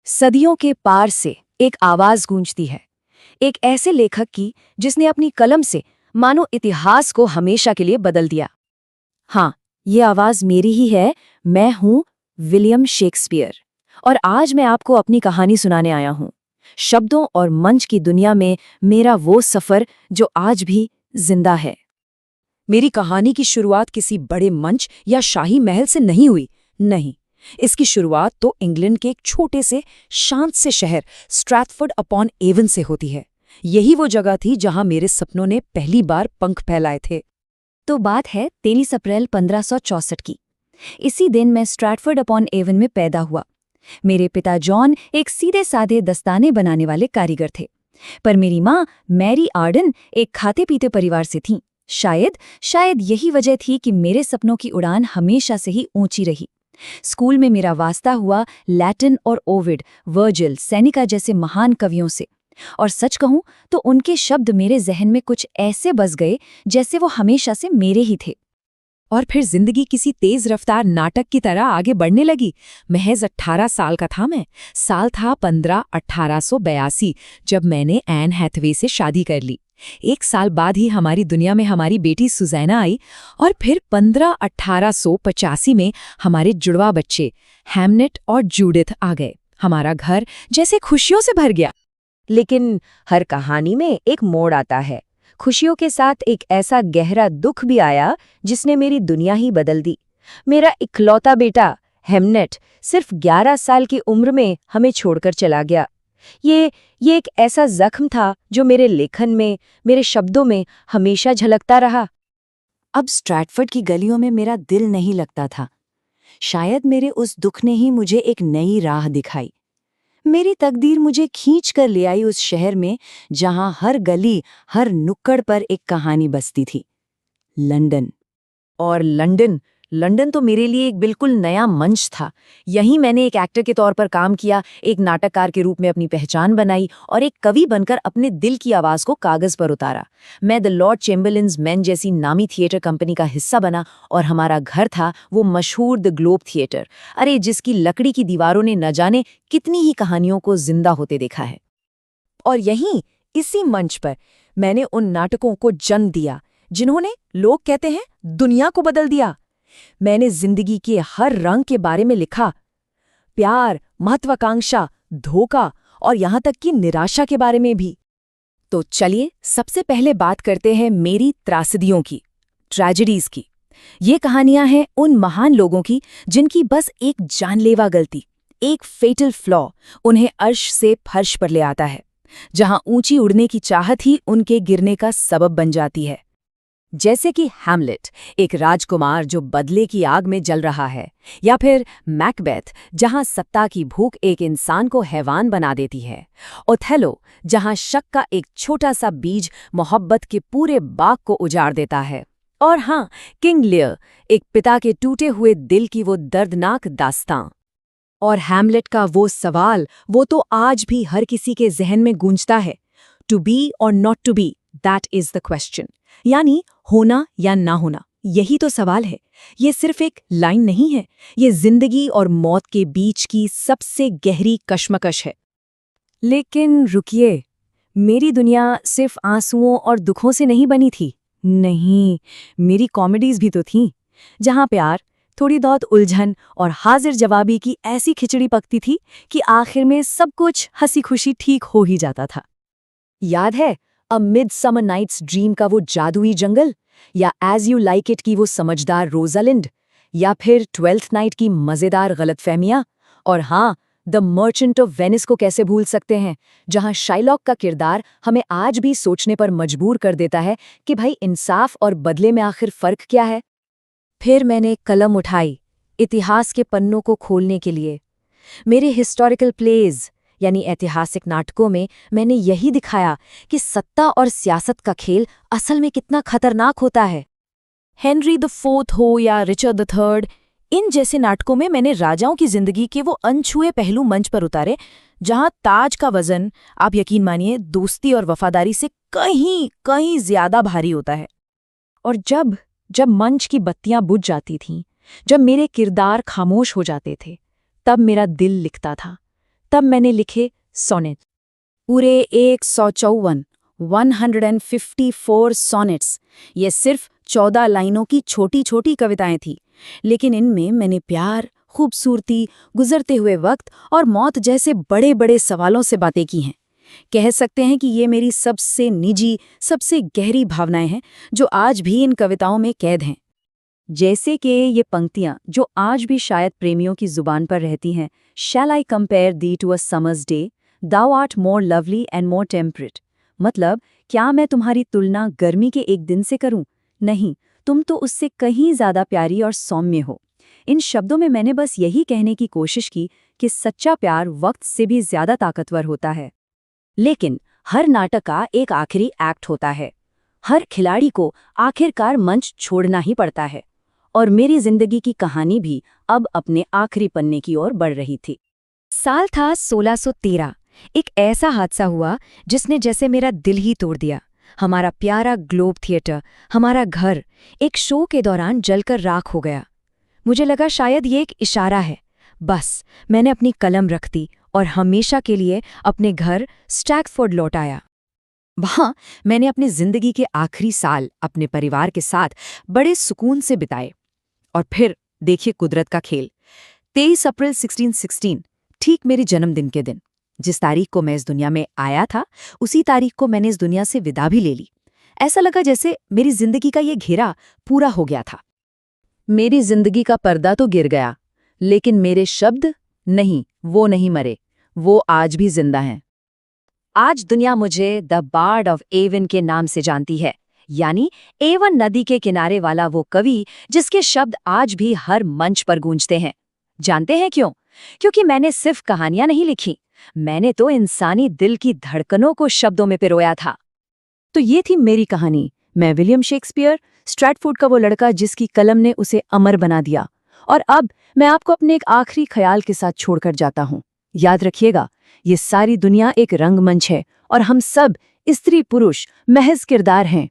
सदियों के पार से एक आवाज गूंजती है, एक ऐसे लेखक की जिसने अपनी कलम से मानो इतिहास को हमेशा के लिए बदल दिया। हाँ, ये आवाज मेरी ही है। मैं हूं विलियम शेक्सपियर और आज मैं आपको अपनी कहानी सुनाने आया हूं। शब्दों और मंच की दुनिया में मेरा वो सफर जो आज भी जिंदा है। मेरी कहानी की शुरुआत किसी बड़े मंच या शाही महल से नहीं हुई। नहीं, इसकी शुरुआत तो इंग्लैंड के एक छोटे से शांत से शहर स्ट्रैथफोर्ड अपॉन एवन से होती है। यही वो जगह थी जहां मेरे सपनों ने पहली बार पंख फैलाए थे। तो बात है 23 अप्रैल 1564 की। इसी दिन मैं स्ट्रैटफोर्ड अपॉन एवन में पैदा हुआ। मेरे पिता जॉन एक सीधे साधे दस्ताने बनाने वाले कारीगर थे, पर मेरी माँ मैरी आर्डन एक खाते पीते परिवार से थीं। शायद यही वजह थी कि मेरे सपनों की उड़ान हमेशा से ही ऊंची रही। स्कूल में मेरा वास्ता हुआ लैटिन और ओविड, वर्जिल, सेनेका जैसे महान कवियों से, और सच कहूं तो उनके शब्द मेरे जहन में कुछ ऐसे बस गए जैसे वो हमेशा से मेरे ही थे। और फिर जिंदगी किसी तेज रफ्तार नाटक की तरह आगे बढ़ने लगी। महज 18 साल का था मैं। साल था 1882 जब मैंने एन हैथवे से शादी कर ली। एक साल बाद ही हमारी दुनिया में हमारी बेटी सुजैना आई और फिर 1885 में हमारे जुड़वा बच्चे हैमनेट और जूडिथ आ गए। हमारा घर जैसे खुशियों से भर गया। लेकिन हर कहानी में एक मोड़ आता है। खुशियों के साथ एक ऐसा गहरा दुख भी आया जिसने मेरी दुनिया ही बदल दी। मेरा इकलौता बेटा हेमनेट सिर्फ 11 साल की उम्र में हमें छोड़कर चला गया। ये एक ऐसा जख्म था जो मेरे लेखन में, मेरे शब्दों में हमेशा झलकता रहा। अब स्ट्रैटफोर्ड की गलियों में मेरा दिल नहीं लगता था। शायद मेरे उस दुख ने ही मुझे एक नई राह दिखाई। मेरी तकदीर मुझे खींच कर ले आई उस शहर में जहां हर गली, हर नुक्कड़ पर एक कहानी बसती थी। लंदन। और लंदन तो मेरे लिए एक बिल्कुल नया मंच था। यहीं मैंने एक एक्टर के तौर पर काम किया, एक नाटककार के रूप में अपनी पहचान बनाई और एक कवि बनकर अपने दिल की आवाज को कागज पर उतारा। मैं द लॉर्ड चैम्बरलिन्स मेन जैसी नामी थिएटर कंपनी का हिस्सा बना और हमारा घर था वो मशहूर द ग्लोब थिएटर। अरे, जिसकी लकड़ी की दीवारों ने न जाने कितनी ही कहानियों को जिंदा होते देखा है। और यहीं इसी मंच पर मैंने उन नाटकों को जन्म दिया जिन्होंने, लोग कहते हैं, दुनिया को बदल दिया। मैंने जिंदगी के हर रंग के बारे में लिखा। प्यार, महत्वाकांक्षा, धोखा और यहां तक कि निराशा के बारे में भी। तो चलिए सबसे पहले बात करते हैं मेरी त्रासदियों की, ट्रेजेडीज की। ये कहानियां हैं उन महान लोगों की जिनकी बस एक जानलेवा गलती, एक फेटल फ्लॉ उन्हें अर्श से फर्श पर ले आता है, जहां ऊंची उड़ने की चाहत ही उनके गिरने का सबब बन जाती है। जैसे कि हैमलेट, एक राजकुमार जो बदले की आग में जल रहा है, या फिर मैकबेथ, जहां सत्ता की भूख एक इंसान को हैवान बना देती है। ओथेलो, जहां शक का एक छोटा सा बीज मोहब्बत के पूरे बाग को उजाड़ देता है। और हाँ, किंग लियर, एक पिता के टूटे हुए दिल की वो दर्दनाक दास्तां। और हैमलेट का वो सवाल, वो तो आज भी हर किसी के जहन में गूंजता है। टू बी और not to be, that is the question. यानी होना या ना होना, यही तो सवाल है। ये सिर्फ एक लाइन नहीं है, ये जिंदगी और मौत के बीच की सबसे गहरी कश्मकश है। लेकिन रुकिए, मेरी दुनिया सिर्फ आंसुओं और दुखों से नहीं बनी थी। नहीं, मेरी कॉमेडीज भी तो थीं, जहां प्यार, थोड़ी बहुत उलझन और हाजिर जवाबी की ऐसी खिचड़ी पकती थी कि आखिर में सब कुछ हंसी खुशी ठीक हो ही जाता था। याद है अ मिडसमर नाइट्स ड्रीम का वो जादुई जंगल, या एज यू लाइक इट की वो समझदार रोजालिंड, या फिर ट्वेल्थ नाइट की मजेदार गलतफहमियां। और हाँ, द मर्चेंट ऑफ वेनिस को कैसे भूल सकते हैं, जहां शाइलॉक का किरदार हमें आज भी सोचने पर मजबूर कर देता है कि भाई इंसाफ और बदले में आखिर फर्क क्या है। फिर मैंने कलम उठाई इतिहास के पन्नों को खोलने के लिए। मेरे हिस्टोरिकल प्लेज यानी ऐतिहासिक नाटकों में मैंने यही दिखाया कि सत्ता और सियासत का खेल असल में कितना खतरनाक होता है। हेनरी द फोर्थ हो या रिचर्ड द थर्ड, इन जैसे नाटकों में मैंने राजाओं की जिंदगी के वो अनछुए पहलू मंच पर उतारे, जहां ताज का वजन, आप यकीन मानिए, दोस्ती और वफादारी से कहीं कहीं ज्यादा भारी होता है। और जब मंच की बत्तियां बुझ जाती थीं, जब मेरे किरदार खामोश हो जाते थे, तब मेरा दिल लिखता था। तब मैंने लिखे सोनेट। पूरे 154, 154 सोनेट्स। ये सिर्फ 14 लाइनों की छोटी छोटी कविताएं थी, लेकिन इनमें मैंने प्यार, खूबसूरती, गुजरते हुए वक्त और मौत जैसे बड़े बड़े सवालों से बातें की हैं। कह सकते हैं कि ये मेरी सबसे निजी, सबसे गहरी भावनाएं हैं जो आज भी इन कविताओं में कैद हैं। जैसे कि ये पंक्तियां जो आज भी शायद प्रेमियों की जुबान पर रहती हैं। Shall I compare thee to a summer's day, thou art more lovely and more temperate. मतलब, क्या मैं तुम्हारी तुलना गर्मी के एक दिन से करूं? नहीं, तुम तो उससे कहीं ज्यादा प्यारी और सौम्य हो। इन शब्दों में मैंने बस यही कहने की कोशिश की कि सच्चा प्यार वक्त से भी ज्यादा ताकतवर होता है। लेकिन हर नाटक का एक आखिरी एक्ट होता है। हर खिलाड़ी को आखिरकार मंच छोड़ना ही पड़ता है। और मेरी जिंदगी की कहानी भी अब अपने आखिरी पन्ने की ओर बढ़ रही थी। साल था 1613। एक ऐसा हादसा हुआ जिसने जैसे मेरा दिल ही तोड़ दिया। हमारा प्यारा ग्लोब थिएटर, हमारा घर, एक शो के दौरान जलकर राख हो गया। मुझे लगा शायद ये एक इशारा है। बस मैंने अपनी कलम रख दी और हमेशा के लिए अपने घर स्टैकफोर्ड लौट आया। वहां मैंने अपनी जिंदगी के आखिरी साल अपने परिवार के साथ बड़े सुकून से बिताए। और फिर देखिए कुदरत का खेल। 23 अप्रैल 1616, ठीक मेरे जन्मदिन के दिन, जिस तारीख को मैं इस दुनिया में आया था, उसी तारीख को मैंने इस दुनिया से विदा भी ले ली। ऐसा लगा जैसे मेरी जिंदगी का ये घेरा पूरा हो गया था। मेरी जिंदगी का पर्दा तो गिर गया, लेकिन मेरे शब्द नहीं, वो नहीं मरे, वो आज भी जिंदा हैं। आज दुनिया मुझे द बार्ड ऑफ एवन के नाम से जानती है, यानी एवन नदी के किनारे वाला वो कवि जिसके शब्द आज भी हर मंच पर गूंजते हैं। जानते हैं क्यों? क्योंकि मैंने सिर्फ कहानियां नहीं लिखी, मैंने तो इंसानी दिल की धड़कनों को शब्दों में पिरोया था। तो ये थी मेरी कहानी। मैं विलियम शेक्सपियर, स्ट्रैटफोर्ड का वो लड़का जिसकी कलम ने उसे अमर बना दिया। और अब मैं आपको अपने एक आखिरी ख्याल के साथ छोड़कर जाता हूँ। याद रखिएगा, ये सारी दुनिया एक रंगमंच है और हम सब स्त्री पुरुष महज किरदार हैं।